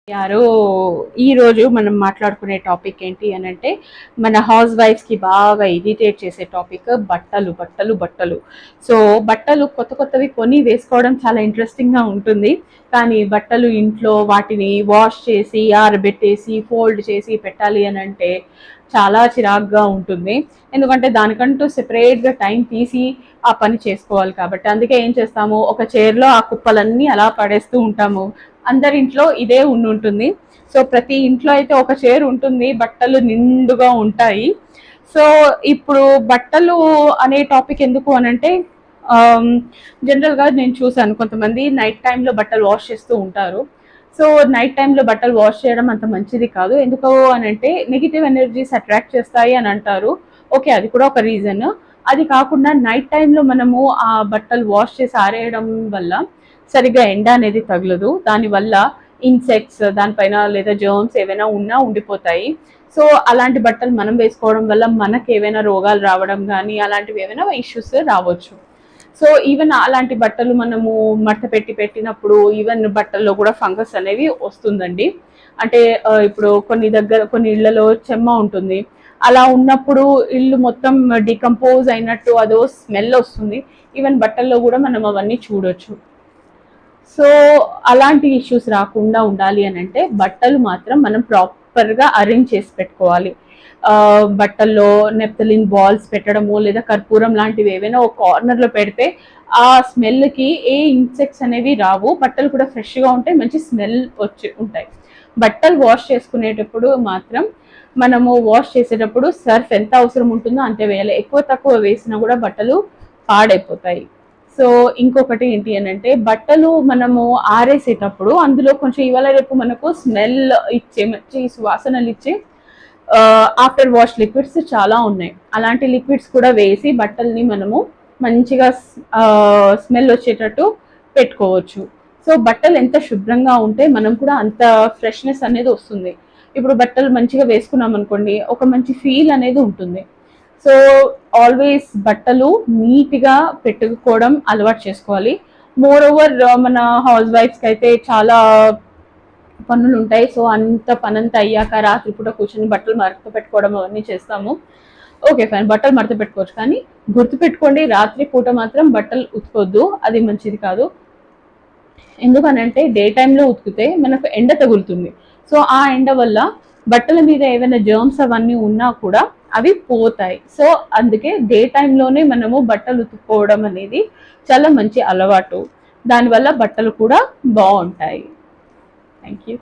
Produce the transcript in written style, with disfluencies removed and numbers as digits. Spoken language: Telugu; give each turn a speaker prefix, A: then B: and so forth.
A: యారో ఈరోజు మనం మాట్లాడుకునే టాపిక్ ఏంటి అని అంటే మన హౌస్ వైఫ్స్కి బాగా ఇరిటేట్ చేసే టాపిక్ బట్టలు బట్టలు బట్టలు. సో బట్టలు కొత్త కొత్తవి కొని వేసుకోవడం చాలా ఇంట్రెస్టింగ్గా ఉంటుంది. కానీ బట్టలు ఇంట్లో వాటిని వాష్ చేసి ఆరబెట్టేసి ఫోల్డ్ చేసి పెట్టాలి అని అంటే చాలా చిరాగ్గా ఉంటుంది. ఎందుకంటే దానికంటూ సెపరేట్గా టైం తీసి ఆ పని చేసుకోవాలి కాబట్టి. అందుకే ఏం చేస్తాము, ఒక చైర్లో ఆ కుప్పలన్నీ అలా పడేస్తూ ఉంటాము. అందరి ఇంట్లో ఇదే ఉంటుంది. సో ప్రతి ఇంట్లో అయితే ఒక చైర్ ఉంటుంది, బట్టలు నిండుగా ఉంటాయి. సో ఇప్పుడు బట్టలు అనే టాపిక్ ఎందుకు అనంటే జనరల్గా నేను చూసాను కొంతమంది నైట్ టైంలో బట్టలు వాష్ చేస్తూ ఉంటారు. సో నైట్ టైంలో బట్టలు వాష్ చేయడం అంత మంచిది కాదు. ఎందుకు అనంటే నెగిటివ్ ఎనర్జీస్ అట్రాక్ట్ చేస్తాయి అని అంటారు. ఓకే, అది కూడా ఒక రీజన్. అది కాకుండా నైట్ టైంలో మనము ఆ బట్టలు వాష్ చేసి ఆరేయడం వల్ల సరిగ్గా ఎండ అనేది తగలదు. దానివల్ల ఇన్సెక్ట్స్ దానిపైన లేదా జర్మ్స్ ఏవైనా ఉన్నా ఉండిపోతాయి. సో అలాంటి బట్టలు మనం వేసుకోవడం వల్ల మనకు ఏవైనా రోగాలు రావడం కానీ అలాంటివి ఏమైనా ఇష్యూస్ రావచ్చు. సో ఈవెన్ అలాంటి బట్టలు మనము మడత పెట్టినప్పుడు ఈవెన్ బట్టల్లో కూడా ఫంగస్ అనేవి వస్తుందండి. అంటే ఇప్పుడు కొన్ని ఇళ్లలో చెమ్మ ఉంటుంది. అలా ఉన్నప్పుడు ఇల్లు మొత్తం డికంపోజ్ అయినట్టు అదో స్మెల్ వస్తుంది. ఈవెన్ బట్టల్లో కూడా మనం అవన్నీ చూడొచ్చు. సో అలాంటి ఇష్యూస్ రాకుండా ఉండాలి అని అంటే బట్టలు మాత్రం మనం ప్రాపర్గా అరేంజ్ చేసి పెట్టుకోవాలి. బట్టల్లో నెప్తలిన్ బాల్స్ పెట్టడము లేదా కర్పూరం లాంటివి ఏవైనా ఒక కార్నర్లో పెడితే ఆ స్మెల్కి ఏ ఇన్సెక్ట్స్ అనేవి రావు. బట్టలు కూడా ఫ్రెష్గా ఉంటాయి, మంచి స్మెల్ వచ్చి ఉంటాయి. బట్టలు వాష్ చేసుకునేటప్పుడు మాత్రం మనము వాష్ చేసేటప్పుడు సర్ఫ్ ఎంత అవసరం ఉంటుందో అంతే వేయాలి. ఎక్కువ తక్కువ వేసినా కూడా బట్టలు పాడైపోతాయి. సో ఇంకొకటి ఏంటి అని అంటే బట్టలు మనము ఆరేసేటప్పుడు అందులో కొంచెం ఇవాళ రేపు మనకు స్మెల్ ఇచ్చే మంచి సువాసనలు ఇచ్చే ఆఫ్టర్ వాష్ లిక్విడ్స్ చాలా ఉన్నాయి. అలాంటి లిక్విడ్స్ కూడా వేసి బట్టల్ని మనము మంచిగా స్మెల్ వచ్చేటట్టు పెట్టుకోవచ్చు. సో బట్టలు ఎంత శుభ్రంగా ఉంటే మనం కూడా అంత ఫ్రెష్నెస్ అనేది వస్తుంది. ఇప్పుడు బట్టలు మంచిగా వేసుకున్నాం అనుకోండి, ఒక మంచి ఫీల్ అనేది ఉంటుంది. సో ఆల్వేస్ బట్టలు నీట్గా పెట్టుకోవడం అలవాటు చేసుకోవాలి. మోర్ ఓవర్ మన హౌస్ వైఫ్స్కి అయితే చాలా పనులు ఉంటాయి. సో అంత పనంతా అయ్యాక రాత్రిపూట కూర్చొని బట్టలు మడత పెట్టుకోవడం అవన్నీ చేస్తాము. ఓకే ఫైన్, బట్టలు మడత పెట్టుకోవచ్చు, కానీ గుర్తుపెట్టుకోండి రాత్రిపూట మాత్రం బట్టలు ఉతుకొద్దు, అది మంచిది కాదు. ఎందుకనంటే డే టైంలో ఉతికితే మనకు ఎండ తగులుతుంది. సో ఆ ఎండ వల్ల బట్టల మీద ఏమైనా జర్మ్స్ అవన్నీ ఉన్నా కూడా అవి పోతాయి. సో అందుకే డే టైంలోనే మనము బట్టలు ఉతుక్కోవడం అనేది చాలా మంచి అలవాటు. దానివల్ల బట్టలు కూడా బాగుంటాయి. Thank you.